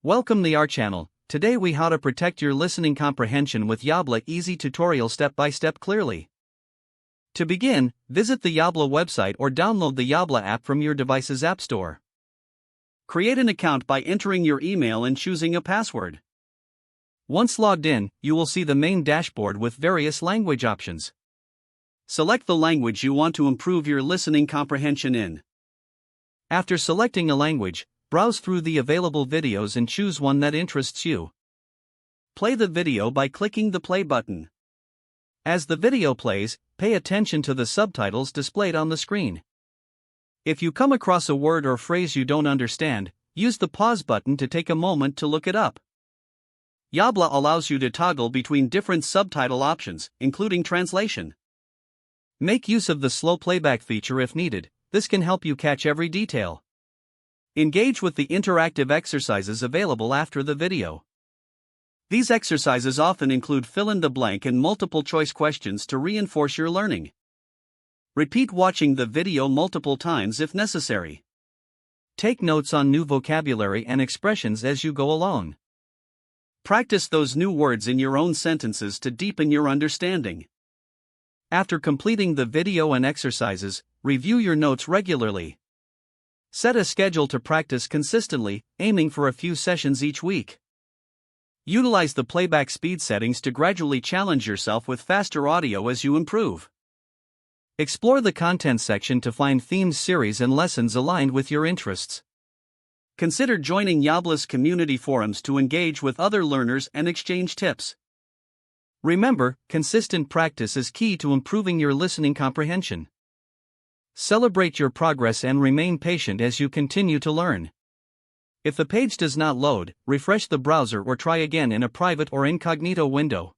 Welcome to our channel. Today we how to protect your listening comprehension with Yabla easy tutorial step by step clearly. To begin, visit the Yabla website or download the Yabla app from your device's app store. Create an account by entering your email and choosing a password. Once logged in, you will see the main dashboard with various language options. Select the language you want to improve your listening comprehension in. After selecting a language, browse through the available videos and choose one that interests you. Play the video by clicking the play button. As the video plays, pay attention to the subtitles displayed on the screen. If you come across a word or phrase you don't understand, use the pause button to take a moment to look it up. Yabla allows you to toggle between different subtitle options, including translation. Make use of the slow playback feature if needed. This can help you catch every detail. Engage with the interactive exercises available after the video. These exercises often include fill-in-the-blank and multiple-choice questions to reinforce your learning. Repeat watching the video multiple times if necessary. Take notes on new vocabulary and expressions as you go along. Practice those new words in your own sentences to deepen your understanding. After completing the video and exercises, review your notes regularly. Set a schedule to practice consistently, aiming for a few sessions each week. Utilize the playback speed settings to gradually challenge yourself with faster audio as you improve. Explore the content section to find themed series and lessons aligned with your interests. Consider joining Yabla's community forums to engage with other learners and exchange tips. Remember, consistent practice is key to improving your listening comprehension. Celebrate your progress and remain patient as you continue to learn. If the page does not load, refresh the browser or try again in a private or incognito window.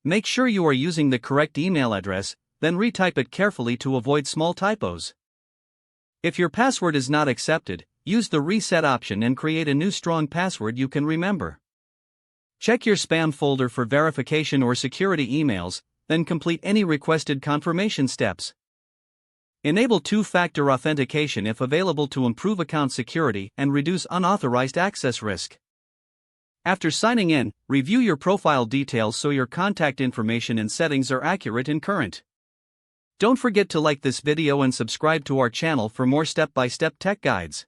Make sure you are using the correct email address, then retype it carefully to avoid small typos. If your password is not accepted, use the reset option and create a new strong password you can remember. Check your spam folder for verification or security emails, then complete any requested confirmation steps. Enable two-factor authentication if available to improve account security and reduce unauthorized access risk. After signing in, review your profile details so your contact information and settings are accurate and current. Don't forget to like this video and subscribe to our channel for more step-by-step tech guides.